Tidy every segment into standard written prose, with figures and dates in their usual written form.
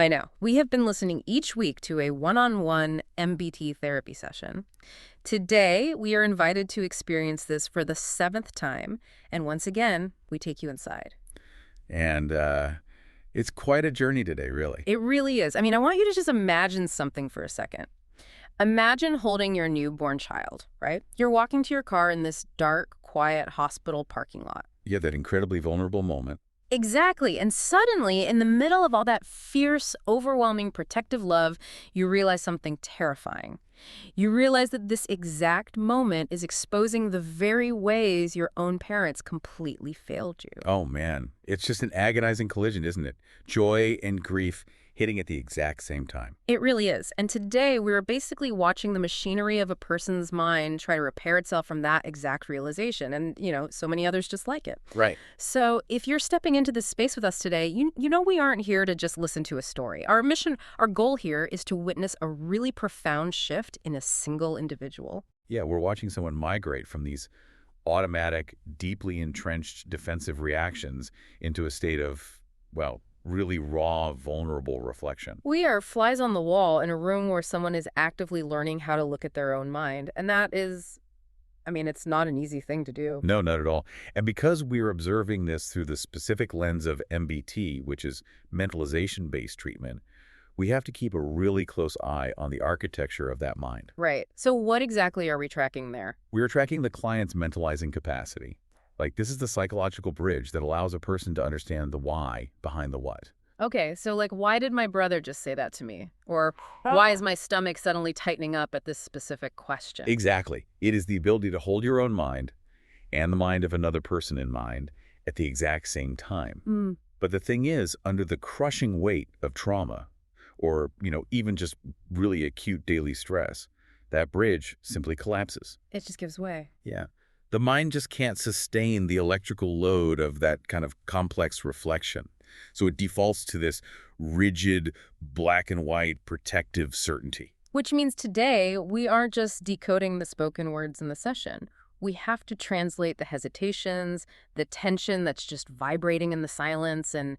I know. We have been listening each week to a one-on-one MBT therapy session. Today, we are invited to experience this for the seventh time, and once again, we take you inside. And it's quite a journey today, really. It really is. I mean, I want you to just imagine something for a second. Imagine holding your newborn child, right? You're walking to your car in this dark, quiet hospital parking lot. Yeah, that incredibly vulnerable moment. Exactly. And suddenly, in the middle of all that fierce, overwhelming protective love, you realize something terrifying. You realize that this exact moment is exposing the very ways your own parents completely failed you. Oh, man. It's just an agonizing collision, isn't it? Joy and grief hitting at the exact same time. It really is. And today, we're basically watching the machinery of a person's mind try to repair itself from that exact realization. And, so many others just like it. Right. So if you're stepping into this space with us today, you know we aren't here to just listen to a story. Our mission, our goal here is to witness a really profound shift in a single individual. Yeah, we're watching someone migrate from these automatic, deeply entrenched defensive reactions into a state of, well, really raw, vulnerable reflection. We are flies on the wall in a room where someone is actively learning how to look at their own mind. And that is, it's not an easy thing to do. No, not at all. And because we're observing this through the specific lens of MBT, which is mentalization-based treatment, we have to keep a really close eye on the architecture of that mind. Right. So what exactly are we tracking there? We're tracking the client's mentalizing capacity. Like, this is the psychological bridge that allows a person to understand the why behind the what. Okay, so why did my brother just say that to me? Or why is my stomach suddenly tightening up at this specific question? Exactly. It is the ability to hold your own mind and the mind of another person in mind at the exact same time. But the thing is, under the crushing weight of trauma, or, even just really acute daily stress, that bridge simply collapses. It just gives way. Yeah. The mind just can't sustain the electrical load of that kind of complex reflection. So it defaults to this rigid, black and white, protective certainty. Which means today, we aren't just decoding the spoken words in the session. We have to translate the hesitations, the tension that's just vibrating in the silence, and,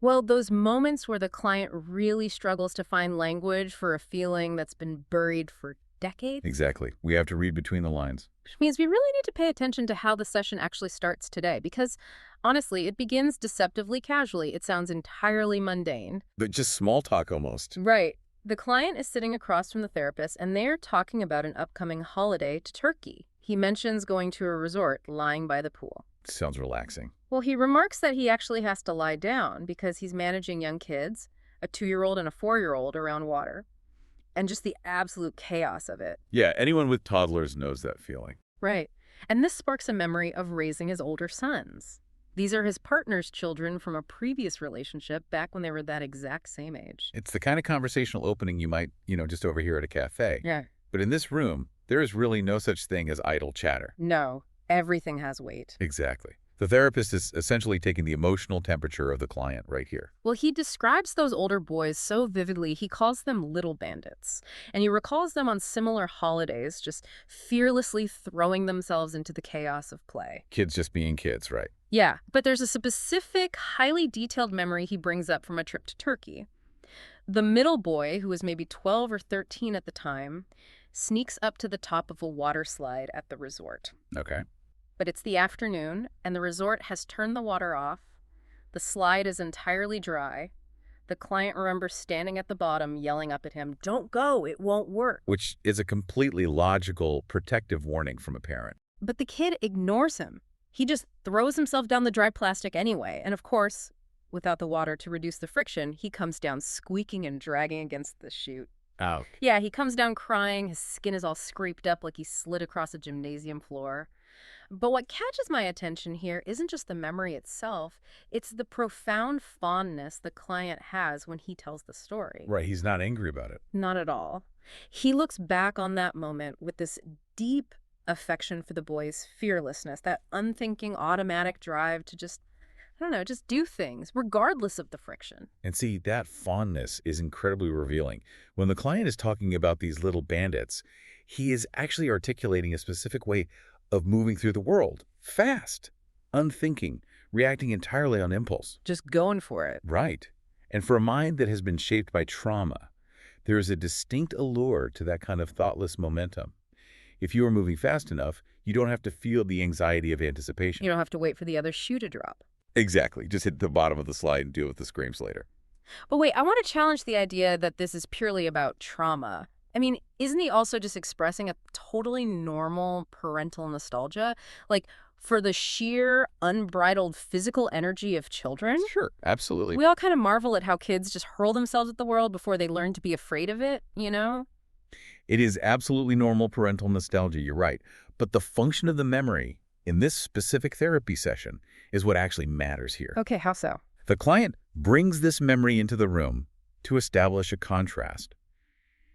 well, those moments where the client really struggles to find language for a feeling that's been buried for decades. Exactly. We have to read between the lines. Which means we really need to pay attention to how the session actually starts today, because honestly, it begins deceptively casually. It sounds entirely mundane. Just small talk almost. Right. The client is sitting across from the therapist, and they're talking about an upcoming holiday to Turkey. He mentions going to a resort lying by the pool. Sounds relaxing. Well, he remarks that he actually has to lie down because he's managing young kids, a 2-year-old and a 4-year-old, around water. And just the absolute chaos of it. Yeah, anyone with toddlers knows that feeling. Right. And this sparks a memory of raising his older sons. These are his partner's children from a previous relationship back when they were that exact same age. It's the kind of conversational opening you might, just overhear at a cafe. Yeah. But in this room, there is really no such thing as idle chatter. No, everything has weight. Exactly. The therapist is essentially taking the emotional temperature of the client right here. Well, he describes those older boys so vividly, he calls them little bandits. And he recalls them on similar holidays, just fearlessly throwing themselves into the chaos of play. Kids just being kids, right? Yeah, but there's a specific, highly detailed memory he brings up from a trip to Turkey. The middle boy, who was maybe 12 or 13 at the time, sneaks up to the top of a water slide at the resort. Okay. But it's the afternoon, and the resort has turned the water off. The slide is entirely dry. The client remembers standing at the bottom, yelling up at him, "Don't go, it won't work." Which is a completely logical, protective warning from a parent. But the kid ignores him. He just throws himself down the dry plastic anyway. And of course, without the water to reduce the friction, he comes down squeaking and dragging against the chute. Ouch. Yeah, he comes down crying. His skin is all scraped up like he slid across a gymnasium floor. But what catches my attention here isn't just the memory itself, it's the profound fondness the client has when he tells the story. Right, he's not angry about it. Not at all. He looks back on that moment with this deep affection for the boy's fearlessness, that unthinking automatic drive to just do things, regardless of the friction. And see, that fondness is incredibly revealing. When the client is talking about these little bandits, he is actually articulating a specific way of moving through the world, fast, unthinking, reacting entirely on impulse. Just going for it. Right. And for a mind that has been shaped by trauma, there is a distinct allure to that kind of thoughtless momentum. If you are moving fast enough, you don't have to feel the anxiety of anticipation. You don't have to wait for the other shoe to drop. Exactly. Just hit the bottom of the slide and deal with the screams later. But wait, I want to challenge the idea that this is purely about trauma. I mean, isn't he also just expressing a totally normal parental nostalgia? Like, for the sheer, unbridled physical energy of children? Sure, absolutely. We all kind of marvel at how kids just hurl themselves at the world before they learn to be afraid of it, you know? It is absolutely normal parental nostalgia, you're right. But the function of the memory in this specific therapy session is what actually matters here. Okay, how so? The client brings this memory into the room to establish a contrast.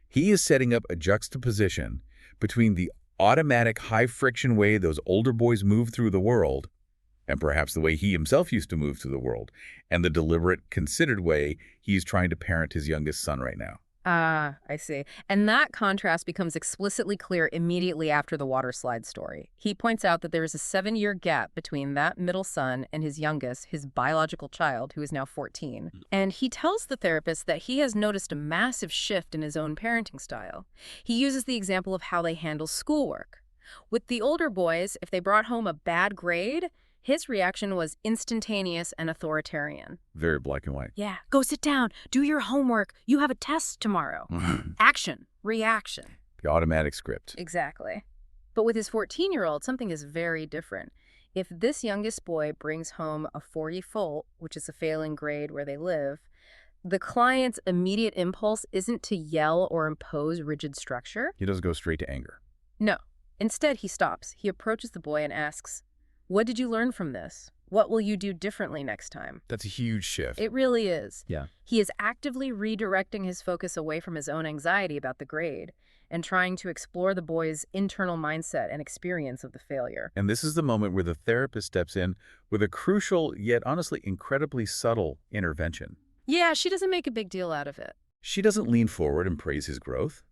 He is setting up a juxtaposition between the automatic high-friction way those older boys move through the world, and perhaps the way he himself used to move through the world, and the deliberate, considered way he's trying to parent his youngest son right now. Ah, I see. And that contrast becomes explicitly clear immediately after the water slide story. He points out that there is a 7-year gap between that middle son and his youngest, his biological child, who is now 14. And he tells the therapist that he has noticed a massive shift in his own parenting style. He uses the example of how they handle schoolwork. With the older boys, if they brought home a bad grade, his reaction was instantaneous and authoritarian. Very black and white. Yeah, go sit down, do your homework, you have a test tomorrow. Action, reaction. The automatic script. Exactly. But with his 14-year-old, something is very different. If this youngest boy brings home a 40 full, which is a failing grade where they live, the client's immediate impulse isn't to yell or impose rigid structure. He doesn't go straight to anger. No. Instead, he stops. He approaches the boy and asks, "What did you learn from this? What will you do differently next time?" That's a huge shift. It really is. Yeah. He is actively redirecting his focus away from his own anxiety about the grade and trying to explore the boy's internal mindset and experience of the failure. And this is the moment where the therapist steps in with a crucial, yet honestly incredibly subtle intervention. Yeah, she doesn't make a big deal out of it. She doesn't lean forward and praise his growth.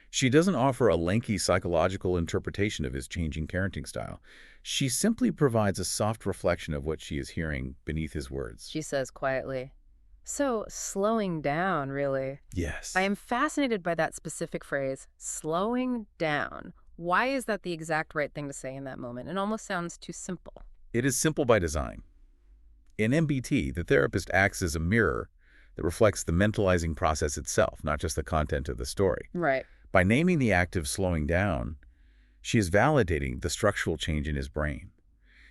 She doesn't offer a lengthy psychological interpretation of his changing parenting style. She simply provides a soft reflection of what she is hearing beneath his words. She says quietly, "So, slowing down, really." Yes. I am fascinated by that specific phrase, slowing down. Why is that the exact right thing to say in that moment? It almost sounds too simple. It is simple by design. In MBT, the therapist acts as a mirror that reflects the mentalizing process itself, not just the content of the story. Right. By naming the act of slowing down, she is validating the structural change in his brain.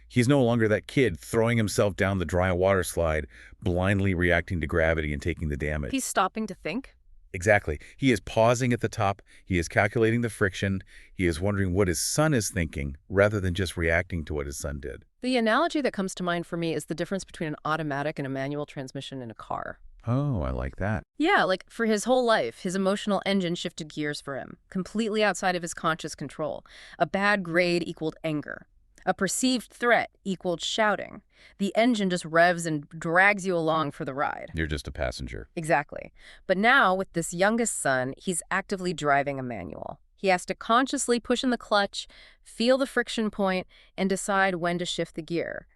He's no longer that kid throwing himself down the dry water slide, blindly reacting to gravity and taking the damage. He's stopping to think. Exactly. He is pausing at the top. He is calculating the friction. He is wondering what his son is thinking rather than just reacting to what his son did. The analogy that comes to mind for me is the difference between an automatic and a manual transmission in a car. Oh, I like that. Yeah, like for his whole life, his emotional engine shifted gears for him, completely outside of his conscious control. A bad grade equaled anger. A perceived threat equaled shouting. The engine just revs and drags you along for the ride. You're just a passenger. Exactly. But now, with this youngest son, he's actively driving a manual. He has to consciously push in the clutch, feel the friction point, and decide when to shift the gear.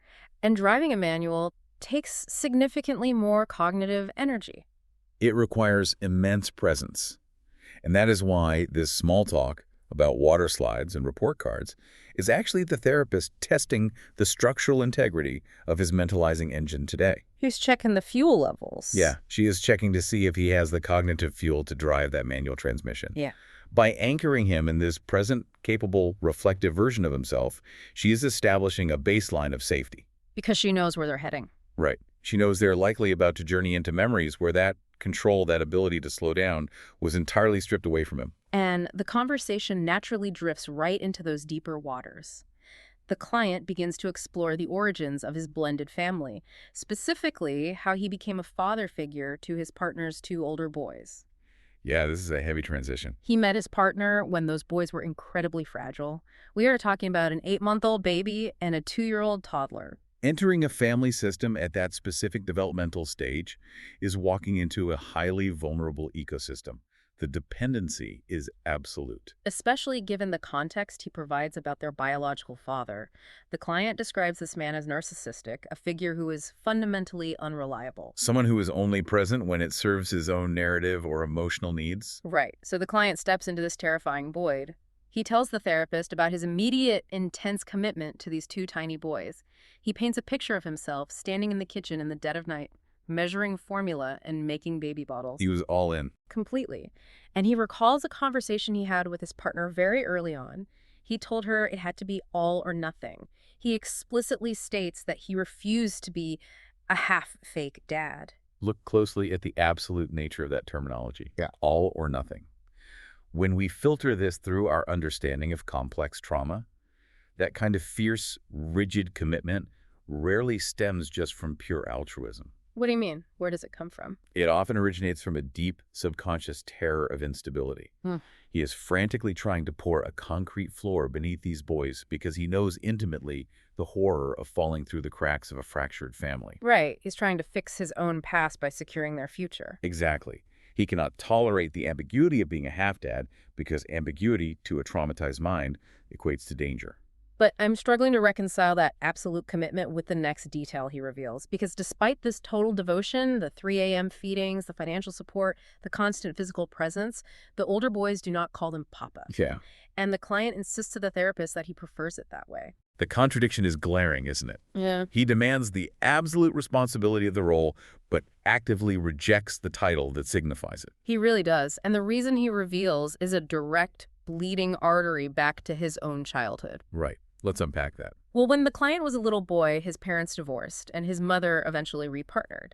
And driving a manual takes significantly more cognitive energy. It requires immense presence. And that is why this small talk about water slides and report cards is actually the therapist testing the structural integrity of his mentalizing engine today. He's checking the fuel levels. Yeah, she is checking to see if he has the cognitive fuel to drive that manual transmission. Yeah. By anchoring him in this present, capable, reflective version of himself, she is establishing a baseline of safety. Because she knows where they're heading. Right. She knows they're likely about to journey into memories where that control, that ability to slow down, was entirely stripped away from him. And the conversation naturally drifts right into those deeper waters. The client begins to explore the origins of his blended family, specifically how he became a father figure to his partner's 2 older boys. Yeah, this is a heavy transition. He met his partner when those boys were incredibly fragile. We are talking about an 8-month-old baby and a 2-year-old toddler. Entering a family system at that specific developmental stage is walking into a highly vulnerable ecosystem. The dependency is absolute. Especially given the context he provides about their biological father. The client describes this man as narcissistic, a figure who is fundamentally unreliable. Someone who is only present when it serves his own narrative or emotional needs? Right, so the client steps into this terrifying void. He tells the therapist about his immediate, intense commitment to these two tiny boys. He paints a picture of himself standing in the kitchen in the dead of night, measuring formula and making baby bottles. He was all in. Completely. And he recalls a conversation he had with his partner very early on. He told her it had to be all or nothing. He explicitly states that he refused to be a half-fake dad. Look closely at the absolute nature of that terminology. Yeah. All or nothing. When we filter this through our understanding of complex trauma, that kind of fierce, rigid commitment rarely stems just from pure altruism. What do you mean? Where does it come from? It often originates from a deep, subconscious terror of instability. He is frantically trying to pour a concrete floor beneath these boys because he knows intimately the horror of falling through the cracks of a fractured family. Right. He's trying to fix his own past by securing their future. Exactly. He cannot tolerate the ambiguity of being a half-dad because ambiguity, to a traumatized mind, equates to danger. But I'm struggling to reconcile that absolute commitment with the next detail he reveals, because despite this total devotion, the 3 a.m. feedings, the financial support, the constant physical presence, the older boys do not call him Papa. Yeah. And the client insists to the therapist that he prefers it that way. The contradiction is glaring, isn't it? Yeah. He demands the absolute responsibility of the role, but actively rejects the title that signifies it. He really does. And the reason he reveals is a direct bleeding artery back to his own childhood. Right. Let's unpack that. Well, when the client was a little boy, his parents divorced, and his mother eventually repartnered.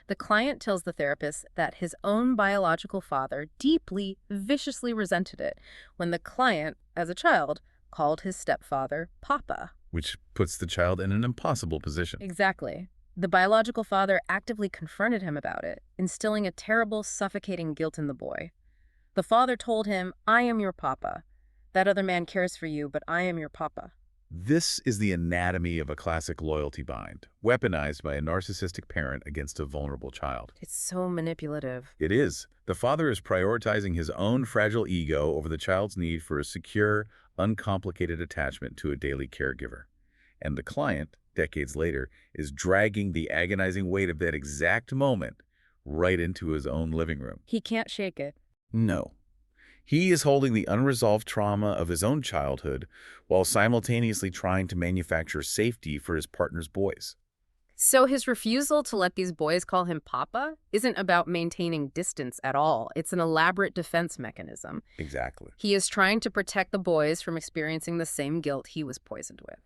The client tells the therapist that his own biological father deeply, viciously resented it when the client, as a child, called his stepfather Papa. Which puts the child in an impossible position. Exactly. The biological father actively confronted him about it, instilling a terrible, suffocating guilt in the boy. The father told him, "I am your papa. That other man cares for you, but I am your papa." This is the anatomy of a classic loyalty bind, weaponized by a narcissistic parent against a vulnerable child. It's so manipulative. It is. The father is prioritizing his own fragile ego over the child's need for a secure, uncomplicated attachment to a daily caregiver. And the client, decades later, is dragging the agonizing weight of that exact moment right into his own living room. He can't shake it. No. He is holding the unresolved trauma of his own childhood while simultaneously trying to manufacture safety for his partner's boys. So his refusal to let these boys call him Papa isn't about maintaining distance at all. It's an elaborate defense mechanism. Exactly. He is trying to protect the boys from experiencing the same guilt he was poisoned with.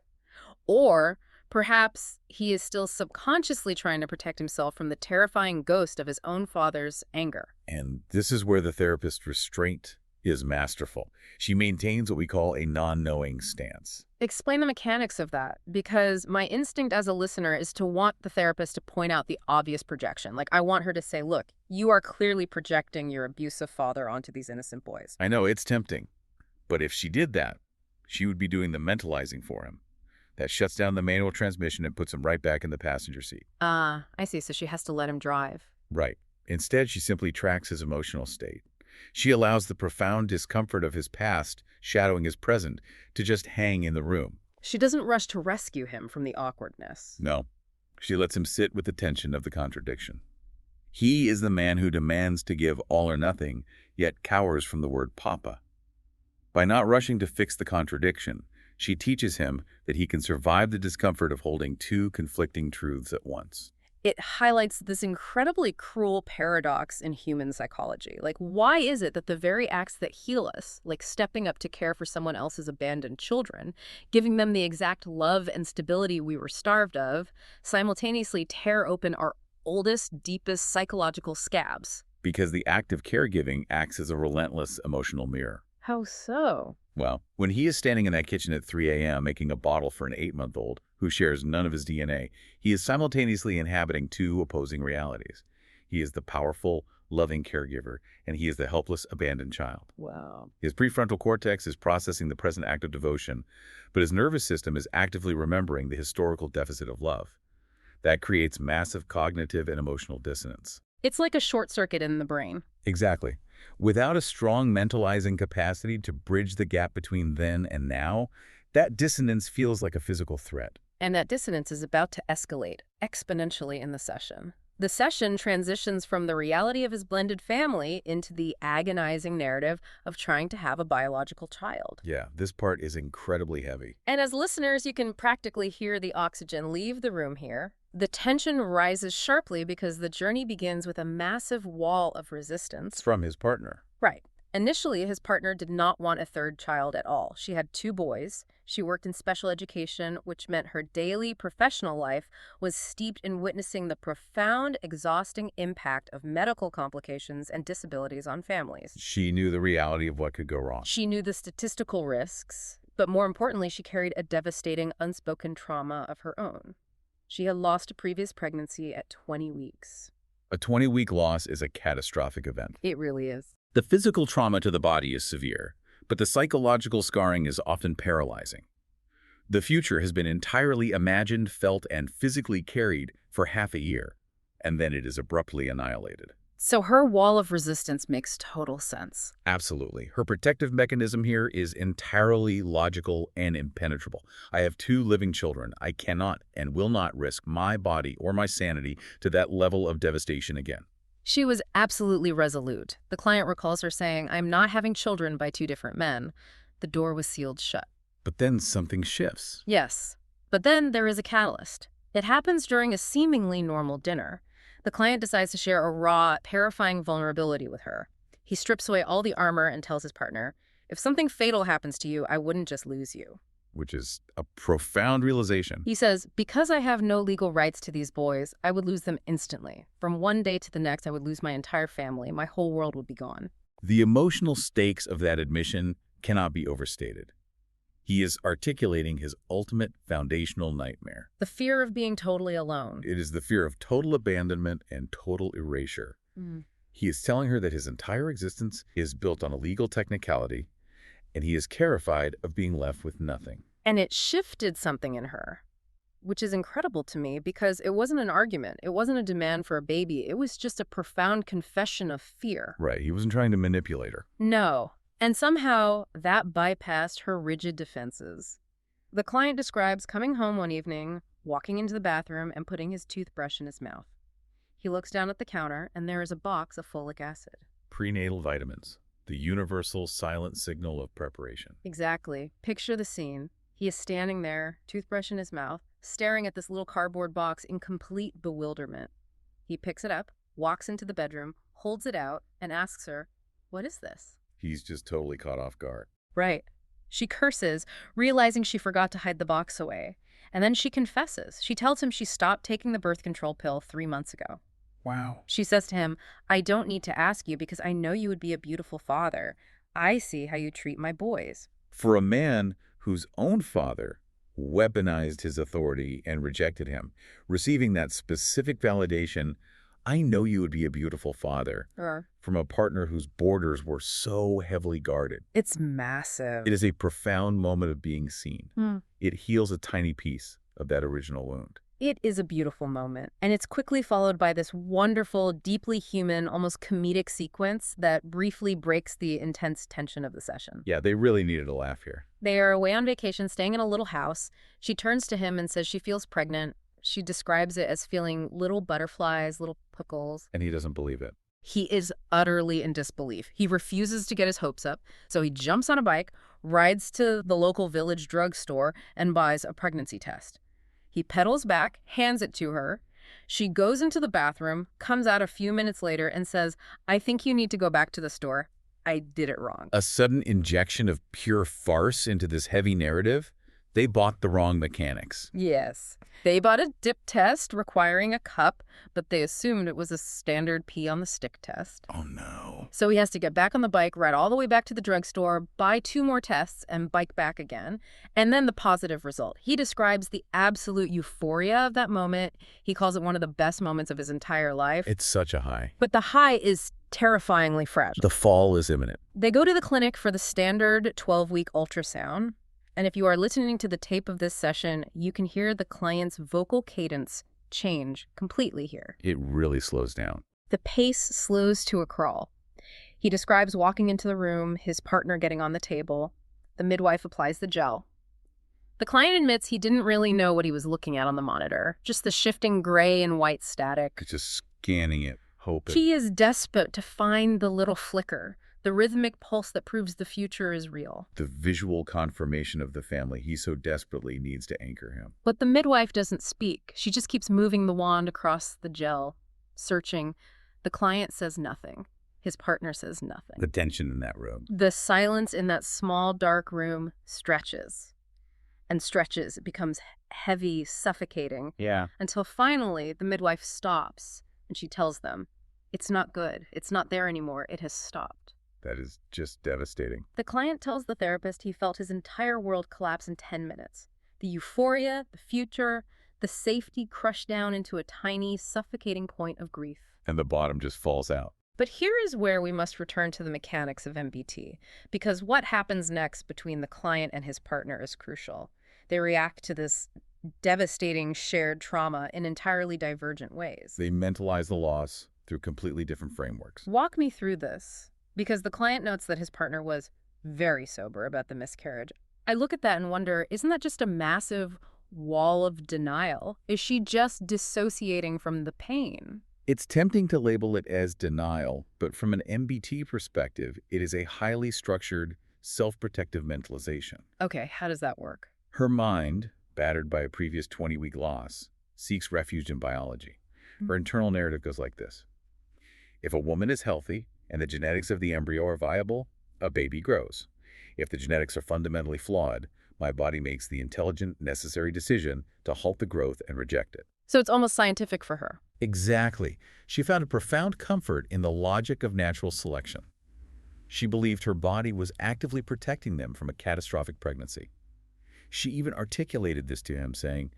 Or perhaps he is still subconsciously trying to protect himself from the terrifying ghost of his own father's anger. And this is where the therapist's restraint is masterful. She maintains what we call a non-knowing stance. Explain the mechanics of that, because my instinct as a listener is to want the therapist to point out the obvious projection. Like, I want her to say, look, you are clearly projecting your abusive father onto these innocent boys. I know, it's tempting. But if she did that, she would be doing the mentalizing for him. That shuts down the manual transmission and puts him right back in the passenger seat. Ah, I see. So she has to let him drive. Right. Instead, she simply tracks his emotional state. She allows the profound discomfort of his past, shadowing his present, to just hang in the room. She doesn't rush to rescue him from the awkwardness. No. She lets him sit with the tension of the contradiction. He is the man who demands to give all or nothing, yet cowers from the word papa. By not rushing to fix the contradiction, she teaches him that he can survive the discomfort of holding two conflicting truths at once. It highlights this incredibly cruel paradox in human psychology. Like, why is it that the very acts that heal us, like stepping up to care for someone else's abandoned children, giving them the exact love and stability we were starved of, simultaneously tear open our oldest, deepest psychological scabs? Because the act of caregiving acts as a relentless emotional mirror. How so? Well, when he is standing in that kitchen at 3 a.m. making a bottle for an 8-month-old who shares none of his DNA, he is simultaneously inhabiting two opposing realities. He is the powerful, loving caregiver, and he is the helpless, abandoned child. Wow. His prefrontal cortex is processing the present act of devotion, but his nervous system is actively remembering the historical deficit of love. That creates massive cognitive and emotional dissonance. It's like a short circuit in the brain. Exactly. Without a strong mentalizing capacity to bridge the gap between then and now, that dissonance feels like a physical threat. And that dissonance is about to escalate exponentially in the session. The session transitions from the reality of his blended family into the agonizing narrative of trying to have a biological child. Yeah, this part is incredibly heavy. And as listeners, you can practically hear the oxygen leave the room here. The tension rises sharply because the journey begins with a massive wall of resistance. It's from his partner. Right. Initially, his partner did not want a third child at all. She had 2 boys. She worked in special education, which meant her daily professional life was steeped in witnessing the profound, exhausting impact of medical complications and disabilities on families. She knew the reality of what could go wrong. She knew the statistical risks, but more importantly, she carried a devastating, unspoken trauma of her own. She had lost a previous pregnancy at 20 weeks. A 20-week loss is a catastrophic event. It really is. The physical trauma to the body is severe, but the psychological scarring is often paralyzing. The future has been entirely imagined, felt, and physically carried for half a year, and then it is abruptly annihilated. So her wall of resistance makes total sense. Absolutely. Her protective mechanism here is entirely logical and impenetrable. I have 2 living children. I cannot and will not risk my body or my sanity to that level of devastation again. She was absolutely resolute. The client recalls her saying, "I'm not having children by 2 different men." The door was sealed shut. But then something shifts. Yes, but then there is a catalyst. It happens during a seemingly normal dinner. The client decides to share a raw, terrifying vulnerability with her. He strips away all the armor and tells his partner, "If something fatal happens to you, I wouldn't just lose you." Which is a profound realization. He says, "Because I have no legal rights to these boys, I would lose them instantly. From one day to the next, I would lose my entire family. My whole world would be gone." The emotional stakes of that admission cannot be overstated. He is articulating his ultimate foundational nightmare. The fear of being totally alone. It is the fear of total abandonment and total erasure. He is telling her that his entire existence is built on a legal technicality, and he is terrified of being left with nothing. And it shifted something in her, which is incredible to me because it wasn't an argument. It wasn't a demand for a baby. It was just a profound confession of fear. Right, he wasn't trying to manipulate her. No. And somehow that bypassed her rigid defenses. The client describes coming home one evening, walking into the bathroom, and putting his toothbrush in his mouth. He looks down at the counter, and there is a box of folic acid. Prenatal vitamins, the universal silent signal of preparation. Exactly. Picture the scene. He is standing there, toothbrush in his mouth, staring at this little cardboard box in complete bewilderment. He picks it up, walks into the bedroom, holds it out, and asks her, "What is this?" He's just totally caught off guard. Right. She curses, realizing she forgot to hide the box away. And then she confesses. She tells him she stopped taking the birth control pill 3 months ago. Wow. She says to him, "I don't need to ask you because I know you would be a beautiful father. I see how you treat my boys." For a man whose own father weaponized his authority and rejected him, receiving that specific validation, "I know you would be a beautiful father," from a partner whose borders were so heavily guarded. It's massive. It is a profound moment of being seen. It heals a tiny piece of that original wound. It is a beautiful moment, and it's quickly followed by this wonderful, deeply human, almost comedic sequence that briefly breaks the intense tension of the session. Yeah, they really needed a laugh here. They are away on vacation, staying in a little house. She turns to him and says she feels pregnant. She describes it as feeling little butterflies, little prickles. And he doesn't believe it. He is utterly in disbelief. He refuses to get his hopes up, so he jumps on a bike, rides to the local village drugstore, and buys a pregnancy test. He pedals back, hands it to her. She goes into the bathroom, comes out a few minutes later, and says, "I think you need to go back to the store. I did it wrong." A sudden injection of pure farce into this heavy narrative? They bought the wrong mechanics. Yes. They bought a dip test requiring a cup, but they assumed it was a standard pee on the stick test. Oh, no. So he has to get back on the bike, ride all the way back to the drugstore, buy 2 more tests, and bike back again. And then the positive result. He describes the absolute euphoria of that moment. He calls it one of the best moments of his entire life. It's such a high. But the high is terrifyingly fragile. The fall is imminent. They go to the clinic for the standard 12-week ultrasound. And if you are listening to the tape of this session, you can hear the client's vocal cadence change completely here. It really slows down. The pace slows to a crawl. He describes walking into the room, his partner getting on the table. The midwife applies the gel. The client admits he didn't really know what he was looking at on the monitor, just the shifting gray and white static. It's just scanning it, hoping. She is desperate to find the little flicker, the rhythmic pulse that proves the future is real. The visual confirmation of the family he so desperately needs to anchor him. But the midwife doesn't speak. She just keeps moving the wand across the gel, searching. The client says nothing. His partner says nothing. The tension in that room. The silence in that small, dark room stretches and stretches. It becomes heavy, suffocating. Yeah. Until finally, the midwife stops and she tells them, it's not good. It's not there anymore. It has stopped. That is just devastating. The client tells the therapist he felt his entire world collapse in 10 minutes. The euphoria, the future, the safety crushed down into a tiny, suffocating point of grief. And the bottom just falls out. But here is where we must return to the mechanics of MBT, because what happens next between the client and his partner is crucial. They react to this devastating shared trauma in entirely divergent ways. They mentalize the loss through completely different frameworks. Walk me through this, because the client notes that his partner was very sober about the miscarriage. I look at that and wonder, isn't that just a massive wall of denial? Is she just dissociating from the pain? It's tempting to label it as denial, but from an MBT perspective, it is a highly structured, self-protective mentalization. Okay, how does that work? Her mind, battered by a previous 20-week loss, seeks refuge in biology. Her internal narrative goes like this. If a woman is healthy and the genetics of the embryo are viable, a baby grows. If the genetics are fundamentally flawed, my body makes the intelligent, necessary decision to halt the growth and reject it. So it's almost scientific for her. Exactly. She found a profound comfort in the logic of natural selection. She believed her body was actively protecting them from a catastrophic pregnancy. She even articulated this to him, saying,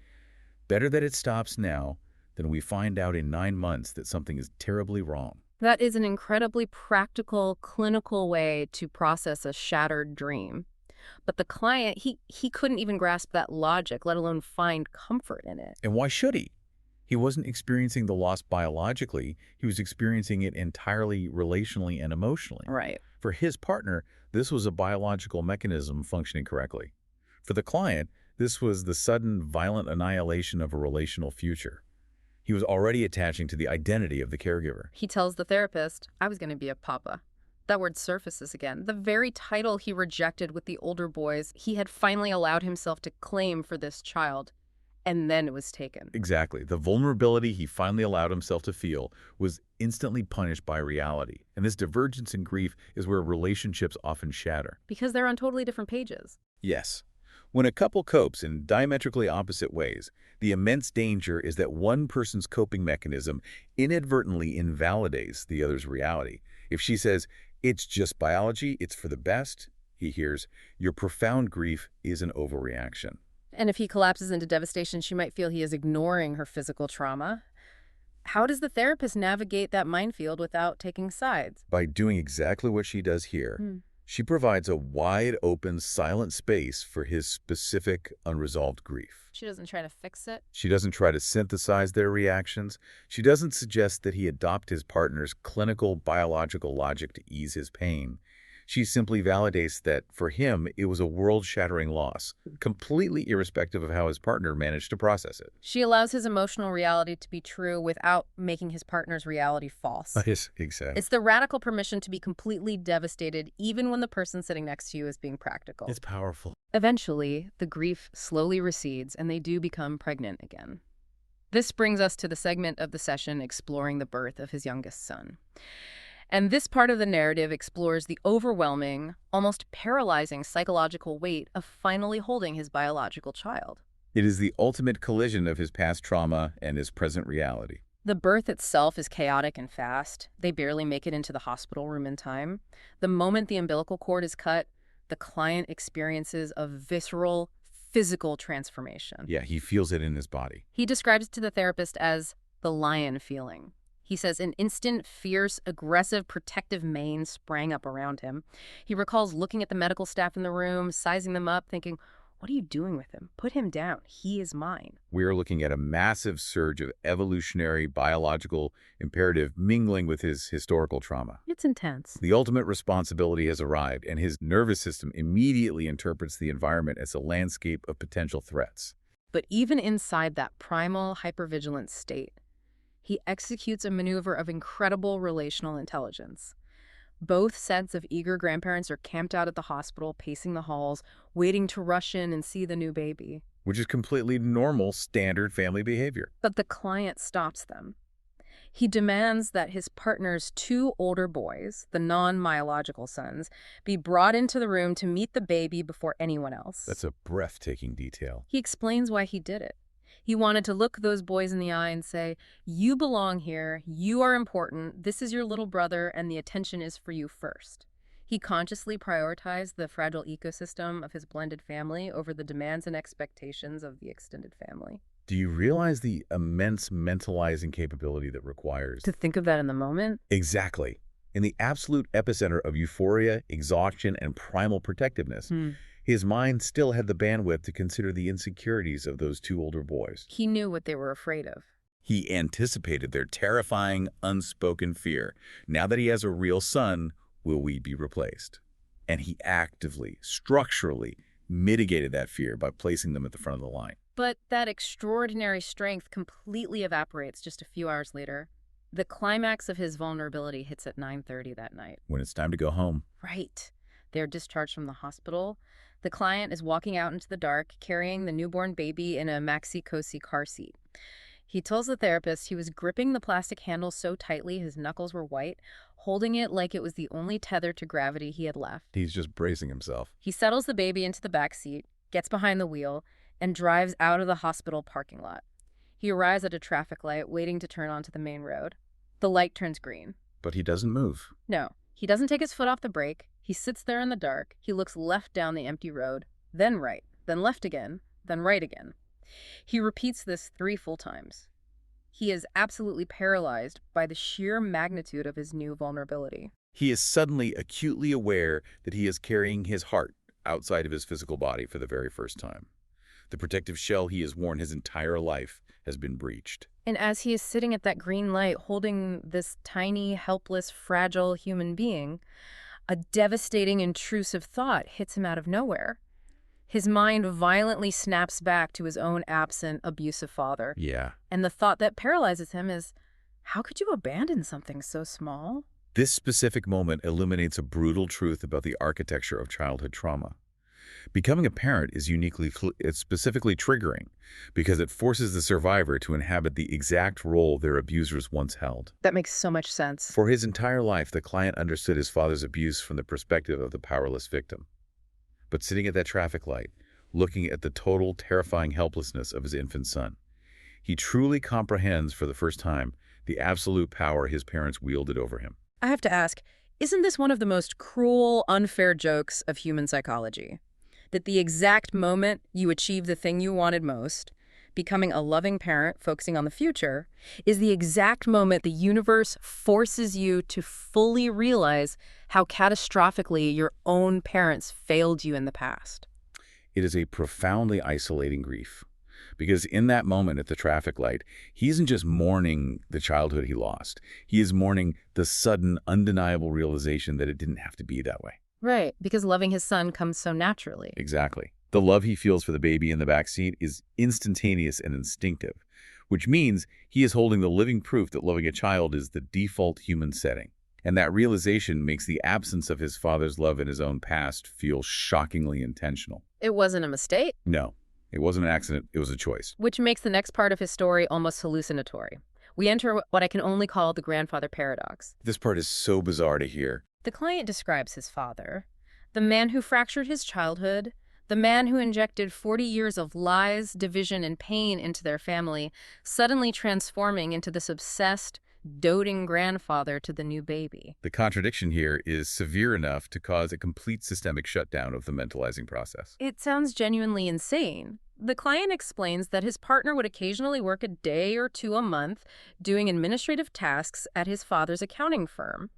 "Better that it stops now than we find out in 9 months that something is terribly wrong." That is an incredibly practical, clinical way to process a shattered dream. But the client, he couldn't even grasp that logic, let alone find comfort in it. And why should he? He wasn't experiencing the loss biologically. He was experiencing it entirely relationally and emotionally. Right. For his partner, this was a biological mechanism functioning correctly. For the client, this was the sudden, violent annihilation of a relational future. He was already attaching to the identity of the caregiver. He tells the therapist, I was going to be a papa. That word surfaces again. The very title he rejected with the older boys, he had finally allowed himself to claim for this child. And then it was taken. Exactly. The vulnerability he finally allowed himself to feel was instantly punished by reality. And this divergence in grief is where relationships often shatter. Because they're on totally different pages. Yes. When a couple copes in diametrically opposite ways, the immense danger is that one person's coping mechanism inadvertently invalidates the other's reality. If she says, "It's just biology, it's for the best," he hears, "Your profound grief is an overreaction." And if he collapses into devastation, she might feel he is ignoring her physical trauma. How does the therapist navigate that minefield without taking sides? By doing exactly what she does here, she provides a wide open, silent space for his specific, unresolved grief. She doesn't try to fix it. She doesn't try to synthesize their reactions. She doesn't suggest that he adopt his partner's clinical, biological logic to ease his pain. She simply validates that, for him, it was a world-shattering loss, completely irrespective of how his partner managed to process it. She allows his emotional reality to be true without making his partner's reality false. Yes, exactly. It's the radical permission to be completely devastated, even when the person sitting next to you is being practical. It's powerful. Eventually, the grief slowly recedes, and they do become pregnant again. This brings us to the segment of the session exploring the birth of his youngest son. And this part of the narrative explores the overwhelming, almost paralyzing psychological weight of finally holding his biological child. It is the ultimate collision of his past trauma and his present reality. The birth itself is chaotic and fast. They barely make it into the hospital room in time. The moment the umbilical cord is cut, the client experiences a visceral, physical transformation. Yeah, he feels it in his body. He describes it to the therapist as the lion feeling. He says an instant, fierce, aggressive, protective mane sprang up around him. He recalls looking at the medical staff in the room, sizing them up, thinking, What are you doing with him? Put him down. He is mine. We are looking at a massive surge of evolutionary biological imperative mingling with his historical trauma. It's intense. The ultimate responsibility has arrived, and his nervous system immediately interprets the environment as a landscape of potential threats. But even inside that primal, hypervigilant state, he executes a maneuver of incredible relational intelligence. Both sets of eager grandparents are camped out at the hospital, pacing the halls, waiting to rush in and see the new baby. Which is completely normal, standard family behavior. But the client stops them. He demands that his partner's two older boys, the non-biological sons, be brought into the room to meet the baby before anyone else. That's a breathtaking detail. He explains why he did it. He wanted to look those boys in the eye and say, "You belong here, you are important, this is your little brother, and the attention is for you first." He consciously prioritized the fragile ecosystem of his blended family over the demands and expectations of the extended family. Do you realize the immense mentalizing capability that requires? To think of that in the moment? Exactly. In the absolute epicenter of euphoria, exhaustion, and primal protectiveness, his mind still had the bandwidth to consider the insecurities of those two older boys. He knew what they were afraid of. He anticipated their terrifying, unspoken fear. Now that he has a real son, will we be replaced? And he actively, structurally mitigated that fear by placing them at the front of the line. But that extraordinary strength completely evaporates just a few hours later. The climax of his vulnerability hits at 9:30 that night. When it's time to go home. Right. They're discharged from the hospital. The client is walking out into the dark, carrying the newborn baby in a maxi-cosi car seat. He tells the therapist he was gripping the plastic handle so tightly his knuckles were white, holding it like it was the only tether to gravity he had left. He's just bracing himself. He settles the baby into the back seat, gets behind the wheel, and drives out of the hospital parking lot. He arrives at a traffic light, waiting to turn onto the main road. The light turns green. But he doesn't move. No, he doesn't take his foot off the brake. He sits there in the dark. He looks left down the empty road, then right, then left again, then right again. He repeats this 3 full times. He is absolutely paralyzed by the sheer magnitude of his new vulnerability. He is suddenly acutely aware that he is carrying his heart outside of his physical body for the very first time. The protective shell he has worn his entire life has been breached. And as he is sitting at that green light holding this tiny, helpless, fragile human being, a devastating, intrusive thought hits him out of nowhere. His mind violently snaps back to his own absent, abusive father. Yeah. And the thought that paralyzes him is, how could you abandon something so small? This specific moment illuminates a brutal truth about the architecture of childhood trauma. Becoming a parent is it's specifically triggering because it forces the survivor to inhabit the exact role their abusers once held. That makes so much sense. For his entire life, the client understood his father's abuse from the perspective of the powerless victim. But sitting at that traffic light, looking at the total, terrifying helplessness of his infant son, he truly comprehends for the first time the absolute power his parents wielded over him. I have to ask, isn't this one of the most cruel, unfair jokes of human psychology? That the exact moment you achieve the thing you wanted most, becoming a loving parent focusing on the future, is the exact moment the universe forces you to fully realize how catastrophically your own parents failed you in the past. It is a profoundly isolating grief. Because in that moment at the traffic light, he isn't just mourning the childhood he lost. He is mourning the sudden, undeniable realization that it didn't have to be that way. Right, because loving his son comes so naturally. Exactly. The love he feels for the baby in the backseat is instantaneous and instinctive, which means he is holding the living proof that loving a child is the default human setting. And that realization makes the absence of his father's love in his own past feel shockingly intentional. It wasn't a mistake. No, it wasn't an accident. It was a choice. Which makes the next part of his story almost hallucinatory. We enter what I can only call the grandfather paradox. This part is so bizarre to hear. The client describes his father, the man who fractured his childhood, the man who injected 40 years of lies, division, and pain into their family, suddenly transforming into this obsessed, doting grandfather to the new baby. The contradiction here is severe enough to cause a complete systemic shutdown of the mentalizing process. It sounds genuinely insane. The client explains that his partner would occasionally work a day or 2 a month doing administrative tasks at his father's accounting firm.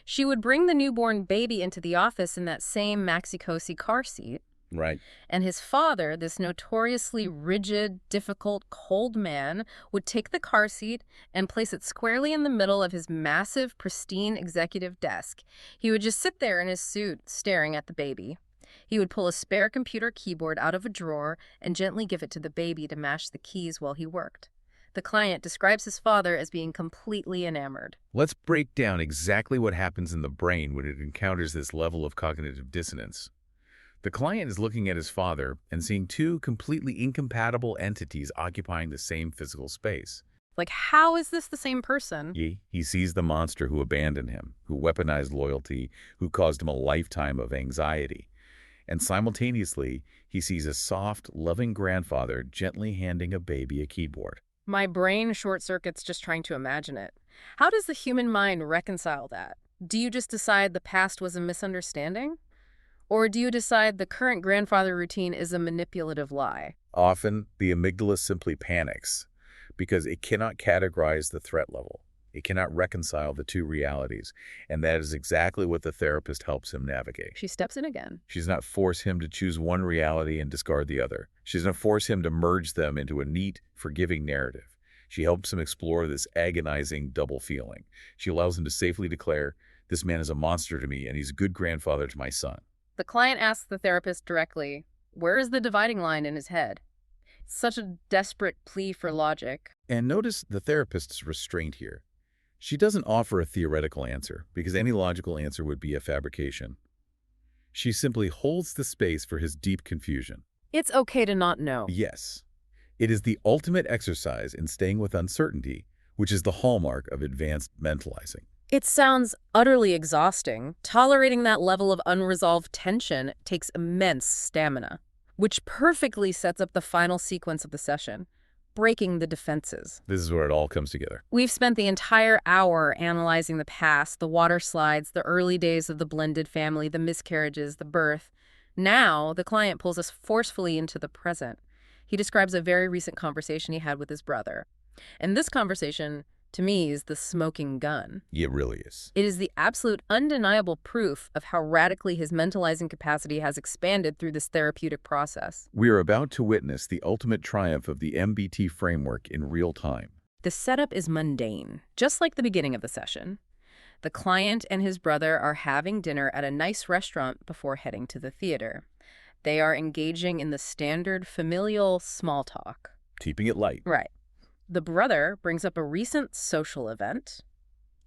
She would bring the newborn baby into the office in that same maxi-cosi car seat. Right. And his father, this notoriously rigid, difficult, cold man, would take the car seat and place it squarely in the middle of his massive, pristine executive desk. He would just sit there in his suit, staring at the baby. He would pull a spare computer keyboard out of a drawer and gently give it to the baby to mash the keys while he worked. The client describes his father as being completely enamored. Let's break down exactly what happens in the brain when it encounters this level of cognitive dissonance. The client is looking at his father and seeing two completely incompatible entities occupying the same physical space. Like, how is this the same person? He sees the monster who abandoned him, who weaponized loyalty, who caused him a lifetime of anxiety. And simultaneously, he sees a soft, loving grandfather gently handing a baby a keyboard. My brain short circuits just trying to imagine it. How does the human mind reconcile that? Do you just decide the past was a misunderstanding? Or do you decide the current grandfather routine is a manipulative lie? Often, the amygdala simply panics because it cannot categorize the threat level. It cannot reconcile the two realities, and that is exactly what the therapist helps him navigate. She steps in again. She does not force him to choose one reality and discard the other. She does not force him to merge them into a neat, forgiving narrative. She helps him explore this agonizing double feeling. She allows him to safely declare, "This man is a monster to me, and he's a good grandfather to my son." The client asks the therapist directly, where is the dividing line in his head? It's such a desperate plea for logic. And notice the therapist's restraint here. She doesn't offer a theoretical answer, because any logical answer would be a fabrication. She simply holds the space for his deep confusion. It's okay to not know. Yes, it is the ultimate exercise in staying with uncertainty, which is the hallmark of advanced mentalizing. It sounds utterly exhausting. Tolerating that level of unresolved tension takes immense stamina, which perfectly sets up the final sequence of the session, breaking the defenses. This is where it all comes together. We've spent the entire hour analyzing the past, the water slides, the early days of the blended family, the miscarriages, the birth. Now, the client pulls us forcefully into the present. He describes a very recent conversation he had with his brother. And this conversation, to me, is the smoking gun. It really is. It is the absolute undeniable proof of how radically his mentalizing capacity has expanded through this therapeutic process. We are about to witness the ultimate triumph of the MBT framework in real time. The setup is mundane, just like the beginning of the session. The client and his brother are having dinner at a nice restaurant before heading to the theater. They are engaging in the standard familial small talk. Keeping it light. Right. The brother brings up a recent social event.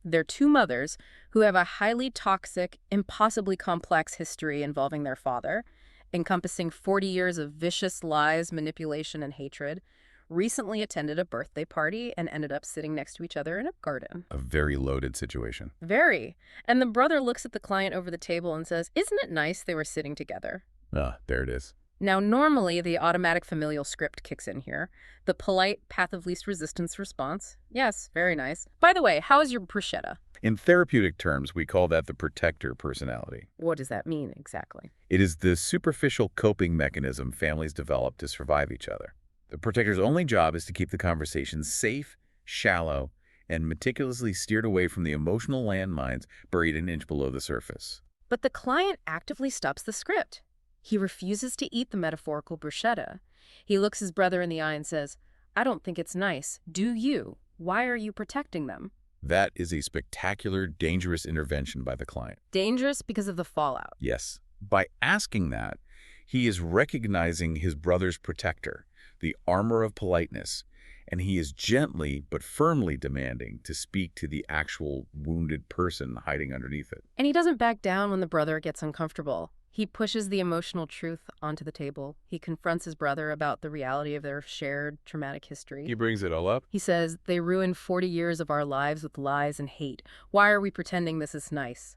Their two mothers, who have a highly toxic, impossibly complex history involving their father, encompassing 40 years of vicious lies, manipulation, and hatred, recently attended a birthday party and ended up sitting next to each other in a garden. A very loaded situation. Very. And the brother looks at the client over the table and says, "Isn't it nice they were sitting together?" Ah, there it is. Now, normally, the automatic familial script kicks in here. The polite path of least resistance response. Yes, very nice. By the way, how is your bruschetta? In therapeutic terms, we call that the protector personality. What does that mean exactly? It is the superficial coping mechanism families develop to survive each other. The protector's only job is to keep the conversation safe, shallow, and meticulously steered away from the emotional landmines buried an inch below the surface. But the client actively stops the script. He refuses to eat the metaphorical bruschetta. He looks his brother in the eye and says, "I don't think it's nice. Do you? Why are you protecting them?" That is a spectacular, dangerous intervention by the client. Dangerous because of the fallout. Yes. By asking that, he is recognizing his brother's protector, the armor of politeness, and he is gently but firmly demanding to speak to the actual wounded person hiding underneath it. And he doesn't back down when the brother gets uncomfortable. He pushes the emotional truth onto the table. He confronts his brother about the reality of their shared traumatic history. He brings it all up. He says, "They ruined 40 years of our lives with lies and hate. Why are we pretending this is nice?"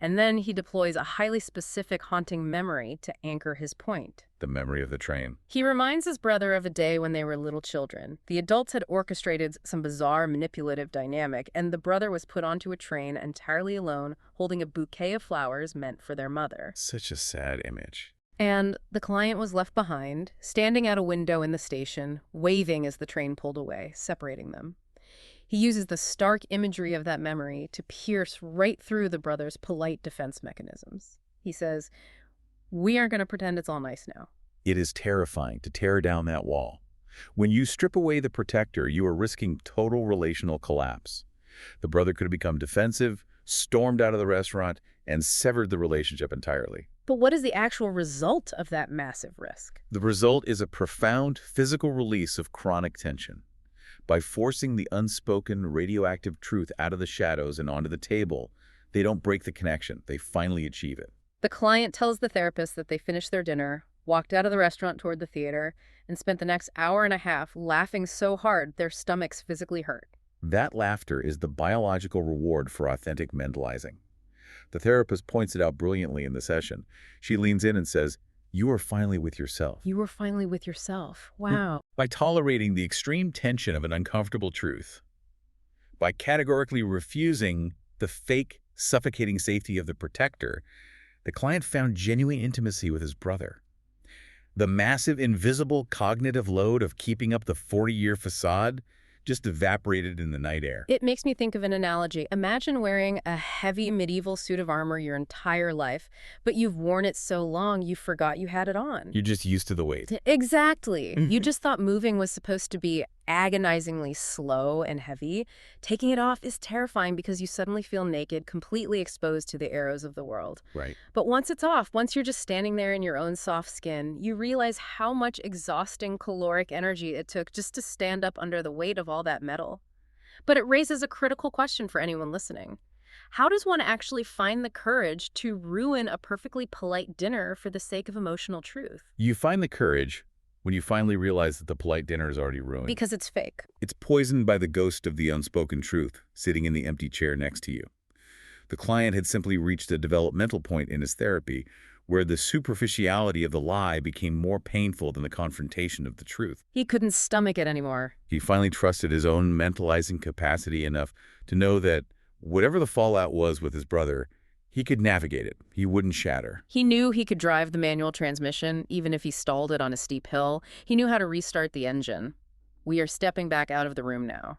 And then he deploys a highly specific haunting memory to anchor his point. The memory of the train. He reminds his brother of a day when they were little children. The adults had orchestrated some bizarre manipulative dynamic, and the brother was put onto a train entirely alone, holding a bouquet of flowers meant for their mother. Such a sad image. And the client was left behind, standing at a window in the station, waving as the train pulled away, separating them. He uses the stark imagery of that memory to pierce right through the brother's polite defense mechanisms. He says, We aren't going to pretend it's all nice now. It is terrifying to tear down that wall. When you strip away the protector, you are risking total relational collapse. The brother could have become defensive, stormed out of the restaurant, and severed the relationship entirely. But what is the actual result of that massive risk? The result is a profound physical release of chronic tension. By forcing the unspoken radioactive truth out of the shadows and onto the table, they don't break the connection. They finally achieve it. The client tells the therapist that they finished their dinner, walked out of the restaurant toward the theater, and spent the next hour and a half laughing so hard their stomachs physically hurt. That laughter is the biological reward for authentic mentalizing. The therapist points it out brilliantly in the session. She leans in and says, "You are finally with yourself." You were finally with yourself. Wow. By tolerating the extreme tension of an uncomfortable truth, by categorically refusing the fake, suffocating safety of the protector, the client found genuine intimacy with his brother. The massive, invisible cognitive load of keeping up the 40-year facade just evaporated in the night air. It makes me think of an analogy. Imagine wearing a heavy medieval suit of armor your entire life, but you've worn it so long you forgot you had it on. You're just used to the weight. Exactly. You just thought moving was supposed to be agonizingly slow and heavy. Taking it off is terrifying because you suddenly feel naked, completely exposed to the arrows of the world. Right. But once it's off, once you're just standing there in your own soft skin, you realize how much exhausting caloric energy it took just to stand up under the weight of all that metal. But it raises a critical question for anyone listening. How does one actually find the courage to ruin a perfectly polite dinner for the sake of emotional truth? You find the courage when you finally realize that the polite dinner is already ruined. Because it's fake. It's poisoned by the ghost of the unspoken truth sitting in the empty chair next to you. The client had simply reached a developmental point in his therapy where the superficiality of the lie became more painful than the confrontation of the truth. He couldn't stomach it anymore. He finally trusted his own mentalizing capacity enough to know that whatever the fallout was with his brother, he could navigate it. He wouldn't shatter. He knew he could drive the manual transmission, even if he stalled it on a steep hill. He knew how to restart the engine. We are stepping back out of the room now.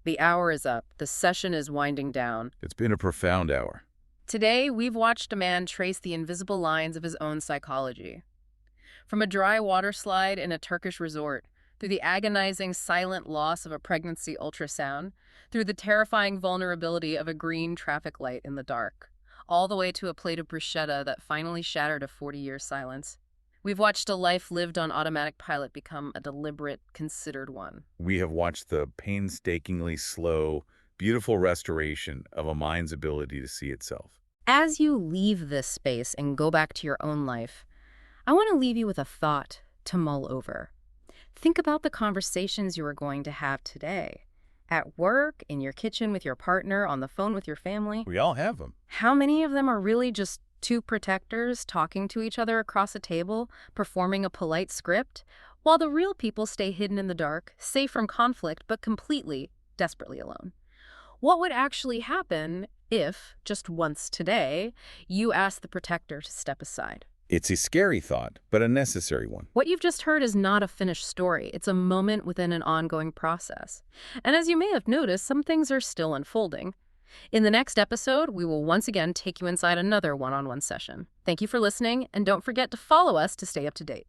The hour is up. The session is winding down. It's been a profound hour. Today, we've watched a man trace the invisible lines of his own psychology. From a dry water slide in a Turkish resort, through the agonizing silent loss of a pregnancy ultrasound, through the terrifying vulnerability of a green traffic light in the dark, all the way to a plate of bruschetta that finally shattered a 40-year silence. We've watched a life lived on automatic pilot become a deliberate, considered one. We have watched the painstakingly slow, beautiful restoration of a mind's ability to see itself. As you leave this space and go back to your own life, I want to leave you with a thought to mull over. Think about the conversations you are going to have today. At work, in your kitchen with your partner, on the phone with your family. We all have them. How many of them are really just two protectors talking to each other across a table, performing a polite script, while the real people stay hidden in the dark, safe from conflict, but completely, desperately alone? What would actually happen if, just once today, you asked the protector to step aside? It's a scary thought, but a necessary one. What you've just heard is not a finished story. It's a moment within an ongoing process. And as you may have noticed, some things are still unfolding. In the next episode, we will once again take you inside another one-on-one session. Thank you for listening, and don't forget to follow us to stay up to date.